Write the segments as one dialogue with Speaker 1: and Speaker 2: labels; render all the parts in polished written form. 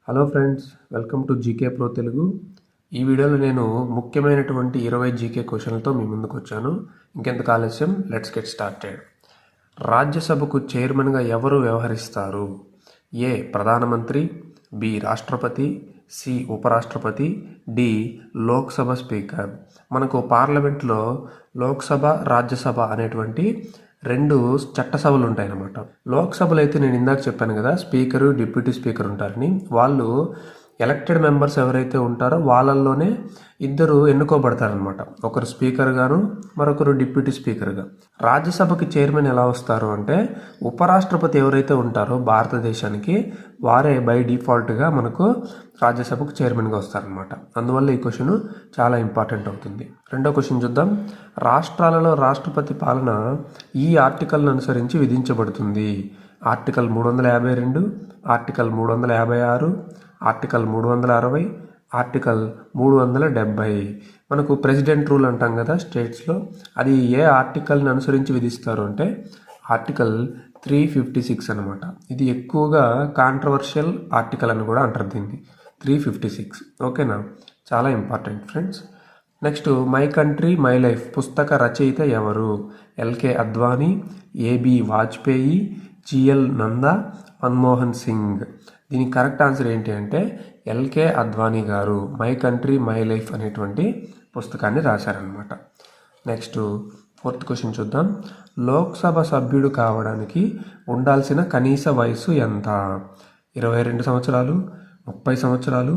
Speaker 1: Hello friends, welcome to GK pro Telugu. ఈ వీడియోలో నేను ముఖ్యమైనటువంటి 20 జీకే క్వశ్చన్లతో మీ ముందుకు వచ్చాను. ఇంకెందుకు ఆలస్యం, లెట్స్ గెట్ స్టార్టెడ్. రాజ్యసభకు చైర్మన్గా ఎవరు వ్యవహరిస్తారు? ఏ ప్రధానమంత్రి, బి రాష్ట్రపతి, సి ఉపరాష్ట్రపతి, డి లోక్సభ స్పీకర్. మనకు పార్లమెంట్లో లోక్సభ, రాజ్యసభ అనేటువంటి రెండు చట్టసభలు ఉంటాయన్నమాట. లోక్సభలో అయితే నేను ఇందాక చెప్పాను కదా, స్పీకరు, డిప్యూటీ స్పీకర్ ఉంటారని. వాళ్ళు ఎలక్టెడ్ మెంబర్స్ ఎవరైతే ఉంటారో వాళ్ళల్లోనే ఇద్దరు ఎన్నుకోబడతారనమాట. ఒకరు స్పీకర్ గాను, మరొకరు డిప్యూటీ స్పీకర్గా. రాజ్యసభకి చైర్మన్ ఎలా వస్తారు అంటే, ఉపరాష్ట్రపతి ఎవరైతే ఉంటారో భారతదేశానికి, వారే బై డిఫాల్ట్గా మనకు రాజ్యసభకు చైర్మన్గా వస్తారనమాట. అందువల్ల ఈ క్వశ్చన్ చాలా ఇంపార్టెంట్ అవుతుంది. రెండో క్వశ్చన్ చూద్దాం. రాష్ట్రాలలో రాష్ట్రపతి పాలన ఈ ఆర్టికల్ను అనుసరించి విధించబడుతుంది. Article 352, article 356, article 360, article 370. మనకు ప్రెసిడెంట్ రూల్ అంటాం కదా స్టేట్స్లో, అది ఏ ఆర్టికల్ని అనుసరించి విధిస్తారు అంటే ఆర్టికల్ 356 అనమాట. ఇది ఎక్కువగా కాంట్రవర్షియల్ ఆర్టికల్ అని కూడా అంటారు దీన్ని, 356. ఓకేనా, చాలా important friends. Next, my country my life పుస్తక రచయిత ఎవరు? LK Advani, AB Vajpayee, GL Nanda, Manmohan Singh. దీనికి కరెక్ట్ ఆన్సర్ ఏంటి అంటే ఎల్కే అద్వానీ గారు మై కంట్రీ మై లైఫ్ అనేటువంటి పుస్తకాన్ని రాశారనమాట. నెక్స్ట్, ఫోర్త్ క్వశ్చన్ చూద్దాం. లోక్సభ సభ్యుడు కావడానికి ఉండాల్సిన కనీస వయసు ఎంత? 22 సంవత్సరాలు, 30 సంవత్సరాలు,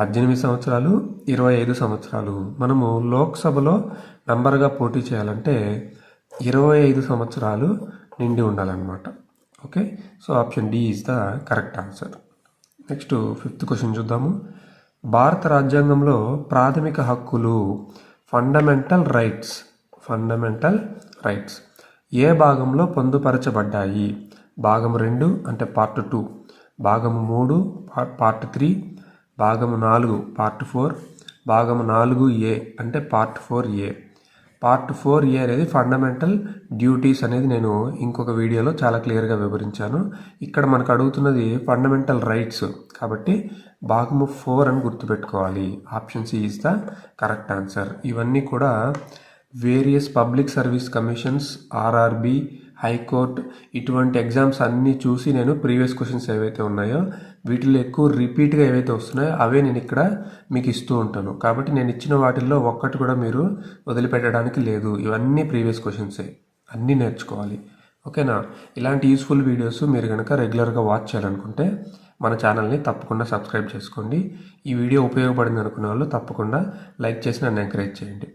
Speaker 1: 18 సంవత్సరాలు, 25 సంవత్సరాలు. మనము లోక్సభలో మెంబర్గా పోటీ చేయాలంటే 25 సంవత్సరాలు నిండి ఉండాలన్నమాట. Okay, so option D is the correct answer. Next, fifth question చూద్దాము. భారత రాజ్యాంగంలో ప్రాథమిక హక్కులు ఫండమెంటల్ రైట్స్ ఏ భాగంలో పొందుపరచబడ్డాయి? భాగము 2 అంటే పార్ట్ 2, భాగము 3 పార్ట్ 3, భాగము 4 పార్ట్ 4, భాగము 4A అంటే పార్ట్ 4A. పార్ట్ 4A అనేది ఫండమెంటల్ డ్యూటీస్ అనేది నేను ఇంకొక వీడియోలో చాలా క్లియర్గా వివరించాను. ఇక్కడ మనకు అడుగుతున్నది ఫండమెంటల్ రైట్స్ కాబట్టి భాగము 4 అని గుర్తుపెట్టుకోవాలి. Option C is the correct answer. ఇవన్నీ కూడా various public service commissions, RRB, high court ఇటువంటి ఎగ్జామ్స్ అన్నీ చూసి నేను ప్రీవియస్ క్వశ్చన్స్ ఏవైతే ఉన్నాయో వీటిలో ఎక్కువ రిపీట్గా ఏవైతే వస్తున్నాయో అవే నేను ఇక్కడ మీకు ఇస్తూ ఉంటాను. కాబట్టి నేను ఇచ్చిన వాటిల్లో ఒక్కటి కూడా మీరు వదిలిపెట్టడానికి లేదు. ఇవన్నీ ప్రీవియస్ క్వశ్చన్సే, అన్నీ నేర్చుకోవాలి. ఓకేనా, ఇలాంటి యూస్ఫుల్ వీడియోస్ మీరు కనుక రెగ్యులర్గా వాచ్ చేయాలనుకుంటే మన ఛానల్ని తప్పకుండా సబ్స్క్రైబ్ చేసుకోండి. ఈ వీడియో ఉపయోగపడింది అనుకునే వాళ్ళు తప్పకుండా లైక్ చేసి నన్ను ఎంకరేజ్ చేయండి.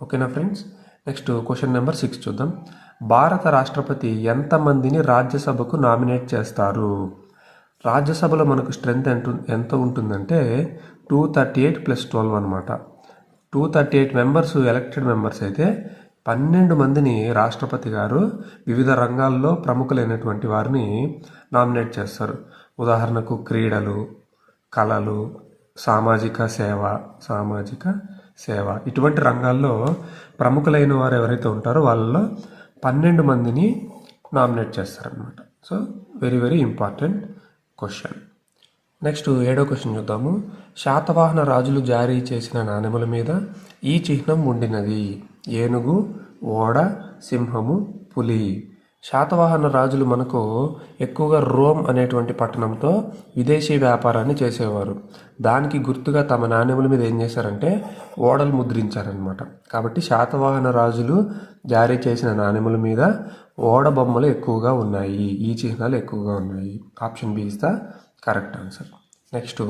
Speaker 1: ఓకేనా ఫ్రెండ్స్. నెక్స్ట్, క్వశ్చన్ నెంబర్ 6 చూద్దాం. భారత రాష్ట్రపతి ఎంతమందిని రాజ్యసభకు నామినేట్ చేస్తారు? రాజ్యసభలో మనకు స్ట్రెంత్ ఎంత ఉంటుందంటే 238 + 12 అనమాట. 238 మెంబర్స్ ఎలక్టెడ్ మెంబర్స్ అయితే 12 మందిని రాష్ట్రపతి గారు వివిధ రంగాల్లో ప్రముఖులైనటువంటి వారిని నామినేట్ చేస్తారు. ఉదాహరణకు క్రీడలు, కళలు, సామాజిక సేవ ఇటువంటి రంగాల్లో ప్రముఖులైన వారు ఎవరైతే ఉంటారో వాళ్ళలో 12 మందిని నామినేట్ చేస్తారనమాట. So very very important question. Next, 7వ క్వశ్చన్ చూద్దాము. శాతవాహన రాజులు జారీ చేసిన నాణెముల మీద ఈ చిహ్నం ఉండినది. ఏనుగు, ఓడ, సింహము, పులి. శాతవాహన రాజులు మనకు ఎక్కువగా రోమ్ అనేటువంటి పట్టణంతో విదేశీ వ్యాపారాన్ని చేసేవారు. దానికి గుర్తుగా తమ నాణెముల మీద ఏం చేశారంటే ఓడలు ముద్రించారనమాట. కాబట్టి శాతవాహన రాజులు జారీ చేసిన నాణెముల మీద ఓడ బొమ్మలు ఎక్కువగా ఉన్నాయి, ఈ చిహ్నాలు ఎక్కువగా ఉన్నాయి. Option B is the correct answer. Next,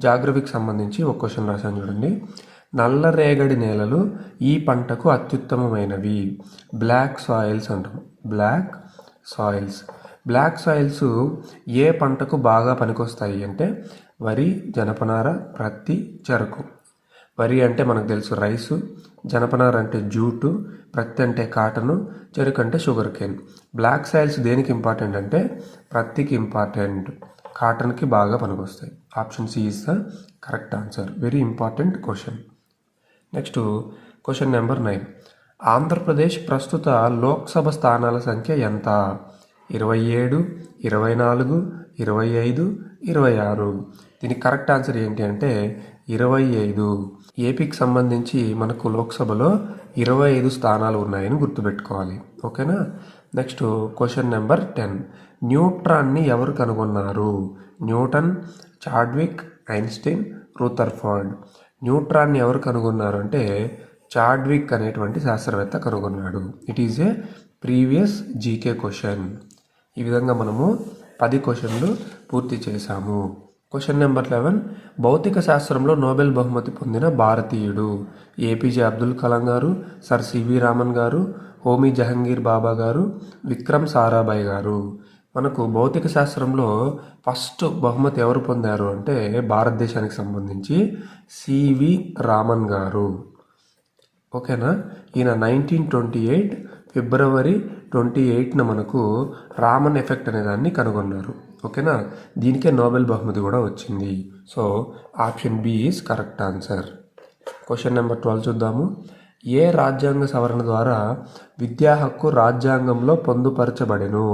Speaker 1: జాగ్రఫీకి సంబంధించి ఒక క్వశ్చన్ రాశాను చూడండి. నల్లరేగడి నేలలు ఈ పంటకు అత్యుత్తమమైనవి. బ్లాక్ సాయిల్స్ అంటాం. బ్లాక్ సాయిల్స్ ఏ పంటకు బాగా పనికొస్తాయి అంటే వరి, జనపనార, ప్రత్తి, చెరకు. వరి అంటే మనకు తెలుసు రైసు, జనపనార అంటే జూటు, ప్రత్తి అంటే కాటను, చెరుకు అంటే షుగర్ కేన్. బ్లాక్ సాయిల్స్ దేనికి ఇంపార్టెంట్ అంటే ప్రత్తికి ఇంపార్టెంట్, కాటన్కి బాగా పనికొస్తాయి. Option C is the correct answer. Very important question. Next, question number 9. Andhra Pradesh ప్రస్తుత లోక్సభ స్థానాల సంఖ్య ఎంత? 27, 24, 25, 26. దీనికి కరెక్ట్ ఆన్సర్ ఏంటి అంటే 25. ఏపీకి సంబంధించి మనకు లోక్సభలో 25 స్థానాలు ఉన్నాయని గుర్తుపెట్టుకోవాలి. ఓకేనా. Next question number 10. న్యూట్రాన్ని ఎవరు కనుగొన్నారు? Newton, Chadwick, Einstein, Rutherford. న్యూట్రాన్ని ఎవరు కనుగొన్నారు అంటే చాడ్విక్ అనేటువంటి శాస్త్రవేత్త కనుగొన్నాడు. It is a previous GK question. ఈ విధంగా మనము 10 క్వశ్చన్లు పూర్తి చేశాము. Question number 11. భౌతిక శాస్త్రంలో నోబెల్ బహుమతి పొందిన భారతీయుడు? ఏపీజే అబ్దుల్ కలాం గారు, సర్ సివి రామన్ గారు, హోమీ జహంగీర్ బాబా గారు, విక్రమ్ సారాభాయ్ గారు. మనకు భౌతిక శాస్త్రంలో ఫస్ట్ బహుమతి ఎవరు పొందారు అంటే భారతదేశానికి సంబంధించి సివి రామన్ గారు. ఓకేనా. ఈయన 1928 ఫిబ్రవరి 28న మనకు రామన్ ఎఫెక్ట్ అనే దాన్ని కనుగొన్నారు. ఓకేనా. దీనికే నోబెల్ బహుమతి కూడా వచ్చింది. So option B is correct answer. Question number 12 చూద్దాము. ఏ రాజ్యాంగ సవరణ ద్వారా విద్యా హక్కు రాజ్యాంగంలో పొందుపరచబడెను?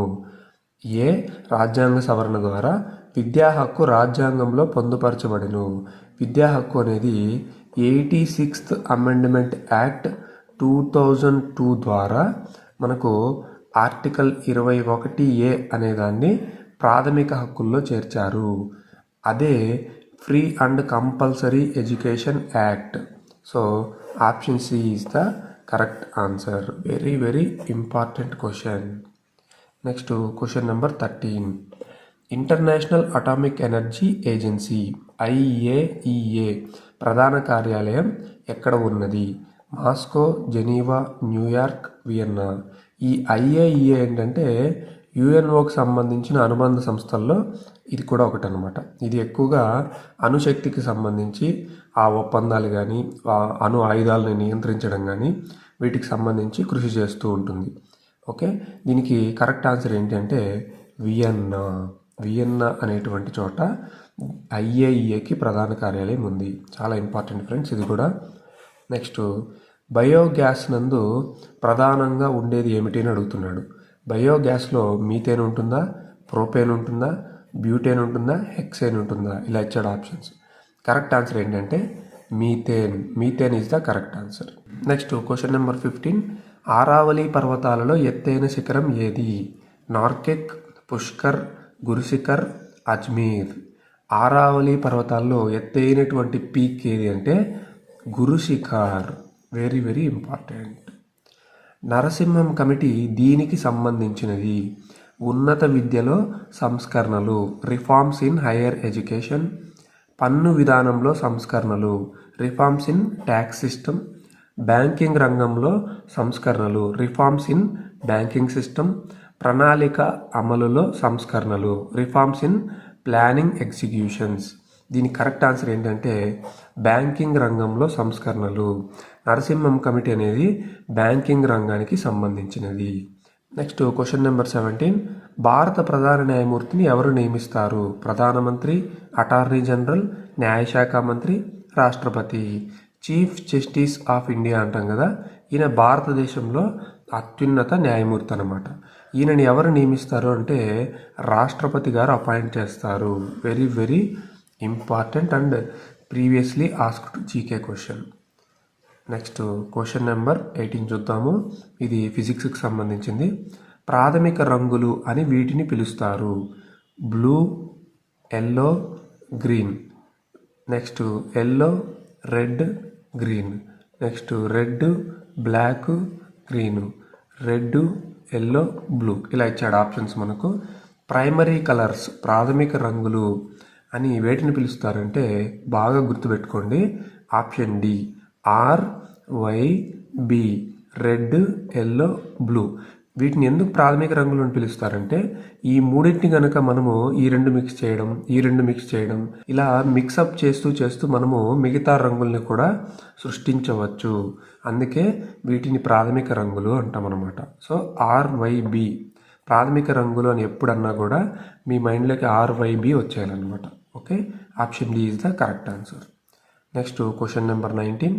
Speaker 1: ఏ రాజ్యాంగ సవరణ ద్వారా విద్యా హక్కు రాజ్యాంగంలో పొందుపరచబడెను? విద్యా హక్కు అనేది 86th అమెండ్మెంట్ యాక్ట్ 2002 ద్వారా మనకు ఆర్టికల్ 21A అనేదాన్ని ప్రాథమిక హక్కుల్లో చేర్చారు. అదే free and compulsory education act. So option C is the correct answer. Very very important question. Next question number 13. International atomic energy agency IAEA ప్రధాన కార్యాలయం ఎక్కడ ఉన్నది? Moscow, Geneva, New York, Vienna. ఈ IAEA ఏంటంటే UNOకి సంబంధించిన అనుబంధ సంస్థల్లో ఇది కూడా ఒకటి అనమాట. ఇది ఎక్కువగా అణుశక్తికి సంబంధించి ఆ ఒప్పందాలు కానీ అణు ఆయుధాలను నియంత్రించడం కానీ వీటికి సంబంధించి కృషి చేస్తూ ఉంటుంది. ఓకే. దీనికి కరెక్ట్ ఆన్సర్ ఏంటంటే వియన్నా. వియన్నా అనేటువంటి చోట IAEAకి ప్రధాన కార్యాలయం ఉంది. చాలా ఇంపార్టెంట్ ఫ్రెండ్స్ ఇది కూడా. నెక్స్ట్ బయోగ్యాస్ నందు ప్రధానంగా ఉండేది ఏమిటి అని అడుగుతున్నాడు. బయోగ్యాస్లో మీథేన్ ఉంటుందా, ప్రోపేన్ ఉంటుందా, బ్యూటేన్ ఉంటుందా, హెక్సేన్ ఉంటుందా? ఇలా ఇచ్చాడు ఆప్షన్స్. కరెక్ట్ ఆన్సర్ ఏంటంటే methane. Methane is the correct answer. Next question number 15. Aravalli పర్వతాలలో ఎత్తైన శిఖరం ఏది? నార్కెక్, పుష్కర్, గురుశిఖర్, అజ్మీర్. ఆరావళి పర్వతాల్లో ఎత్తైనటువంటి పీక్ ఏది అంటే Guru Shikhar. Very very important. Narasimham committee దీనికి సంబంధించినది. ఉన్నత విద్యలో సంస్కరణలు, రిఫార్మ్స్ ఇన్ హైయర్ ఎడ్యుకేషన్, పన్ను విధానంలో సంస్కరణలు, reforms in tax system, banking రంగంలో సంస్కరణలు, రిఫార్మ్స్ ఇన్ బ్యాంకింగ్ సిస్టమ్, ప్రణాళిక అమలులో సంస్కరణలు, రిఫార్మ్స్ ఇన్ ప్లానింగ్ ఎగ్జిక్యూషన్స్. దీని కరెక్ట్ ఆన్సర్ ఏంటంటే బ్యాంకింగ్ రంగంలో సంస్కరణలు. నరసింహం కమిటీ అనేది బ్యాంకింగ్ రంగానికి సంబంధించినది. Next question number 17. భారత ప్రధాన న్యాయమూర్తిని ఎవరు నియమిస్తారు? ప్రధానమంత్రి, అటార్నీ జనరల్, న్యాయశాఖ మంత్రి, రాష్ట్రపతి. చీఫ్ జస్టిస్ ఆఫ్ ఇండియా అంటాం కదా, ఈయన భారతదేశంలో అత్యున్నత న్యాయమూర్తి అన్నమాట. ఈయనని ఎవరు నియమిస్తారు అంటే రాష్ట్రపతి గారు అపాయింట్ చేస్తారు. Very very important and previously asked GK question. Next question number 18 చూద్దాము. ఇది ఫిజిక్స్కి సంబంధించింది. ప్రాథమిక రంగులు అని వీటిని పిలుస్తారు. Blue, yellow, green. Next yellow, red, green. Next red, black, green. Red, yellow, blue. ఇలా ఇచ్చాడు ఆప్షన్స్ మనకు. ప్రైమరీ కలర్స్ ప్రాథమిక రంగులు అని వేటిని పిలుస్తారంటే బాగా గుర్తుపెట్టుకోండి. Option D RYB, red, yellow, blue. వీటిని ఎందుకు ప్రాథమిక రంగులు అని పిలుస్తారంటే ఈ మూడింటిని కనుక మనము ఈ రెండు మిక్స్ చేయడం ఇలా మిక్సప్ చేస్తూ మనము మిగతా రంగుల్ని కూడా సృష్టించవచ్చు. అందుకే వీటిని ప్రాథమిక రంగులు అంటాం అన్నమాట. సో RYB ప్రాథమిక రంగులు అని ఎప్పుడన్నా కూడా మీ మైండ్లోకి RYB వచ్చేయాలన్నమాట. Okay. Option D is the correct answer. Next question number 19.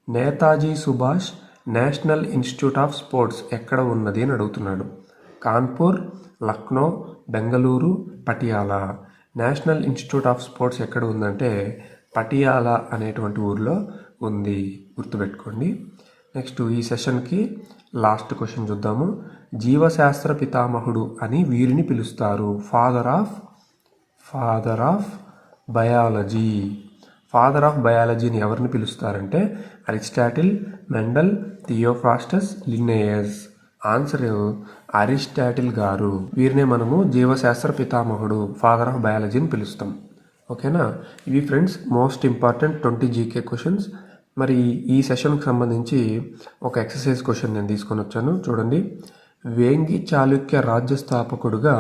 Speaker 1: Netaji Subhash national institute of sports ఎక్కడ ఉన్నది అని అడుగుతున్నాడు. Kanpur, Lucknow, Bengaluru, Patiala. National institute of sports ఎక్కడ ఉందంటే పటియాలా అనేటువంటి ఊరిలో ఉంది, గుర్తుపెట్టుకోండి. నెక్స్ట్ ఈ సెషన్కి లాస్ట్ క్వశ్చన్ చూద్దాము. జీవశాస్త్ర పితామహుడు అని వీరిని పిలుస్తారు. Father of biology. Father of బయాలజీని ఎవరిని పిలుస్తారంటే Aristotle, Mendel, Theophrastus, Linnaeus. Answer Aristotle గారు. వీరినే మనము జీవశాస్త్ర పితామహుడు, ఫాదర్ ఆఫ్ బయాలజీని పిలుస్తాం. ఓకేనా? ఇవి friends most important 20 GK questions. మరి ఈ సెషన్కి సంబంధించి ఒక ఎక్సర్సైజ్ క్వశ్చన్ నేను తీసుకొని వచ్చాను, చూడండి. వేంగి చాళుక్య రాజ్య స్థాపకుడుగా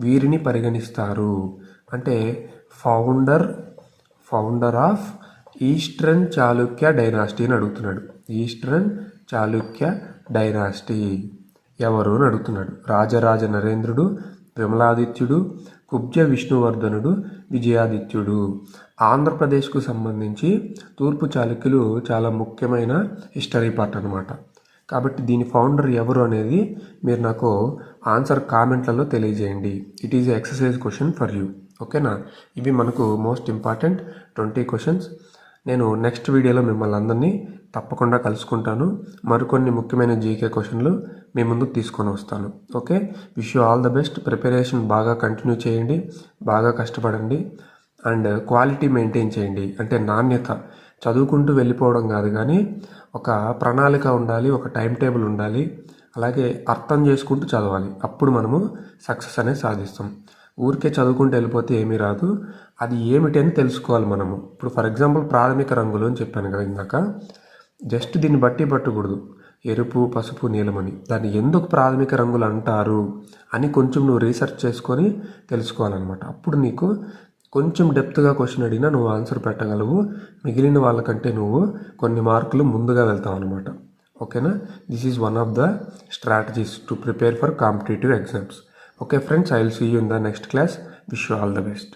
Speaker 1: వీరిని పరిగణిస్తారు అంటే founder of eastern Chalukya dynasty అని అడుగుతున్నాడు. ఈస్టర్న్ చాళుక్య డైనాసిటీ ఎవరు అని అడుగుతున్నాడు. రాజరాజ నరేంద్రుడు, విమలాదిత్యుడు, కుబ్జ విష్ణువర్ధనుడు, విజయాదిత్యుడు. ఆంధ్రప్రదేశ్కు సంబంధించి తూర్పు చాళుక్యులు చాలా ముఖ్యమైన హిస్టరీ పార్ట్ అనమాట. కాబట్టి దీని ఫౌండర్ ఎవరు అనేది మీరు నాకు ఆన్సర్ కామెంట్లలో తెలియజేయండి. It is exercise question for you. ఓకేనా? ఇవి మనకు మోస్ట్ ఇంపార్టెంట్ 20 క్వశ్చన్స్. నేను నెక్స్ట్ వీడియోలో మిమ్మల్ని అందరినీ తప్పకుండా కలుసుకుంటాను. మరికొన్ని ముఖ్యమైన జీకే క్వశ్చన్లు మీ ముందుకు తీసుకొని వస్తాను. Okay, wish you all the best. Preparation బాగా కంటిన్యూ చేయండి, బాగా కష్టపడండి అండ్ క్వాలిటీ మెయింటైన్ చేయండి. అంటే నాణ్యత, చదువుకుంటూ వెళ్ళిపోవడం కాదు, కానీ ఒక ప్రణాళిక ఉండాలి, ఒక టైం టేబుల్ ఉండాలి, అలాగే అర్థం చేసుకుంటూ చదవాలి. అప్పుడు మనము సక్సెస్ అనేది సాధిస్తాం. ఊరికే చదువుకుంటూ వెళ్ళిపోతే ఏమీ రాదు. అది ఏమిటి అని తెలుసుకోవాలి మనము. ఇప్పుడు ఫర్ ఎగ్జాంపుల్ ప్రాథమిక రంగులు అని చెప్పాను కదా ఇందాక, జస్ట్ దీన్ని బట్టి పట్టకూడదు. ఎరుపు, పసుపు, నీలమని దాన్ని ఎందుకు ప్రాథమిక రంగులు అంటారు అని కొంచెం నువ్వు రీసెర్చ్ చేసుకొని తెలుసుకోవాలన్నమాట. అప్పుడు నీకు కొంచెం డెప్త్గా క్వశ్చన్ అడిగినా నువ్వు ఆన్సర్ పెట్టగలవు. మిగిలిన వాళ్ళకంటే నువ్వు కొన్ని మార్కులు ముందుగా వెళ్తావు అనమాట. ఓకేనా? This is one of the strategies to prepare for competitive exams. Okay friends, I will see you in the next class. Wish you all the best.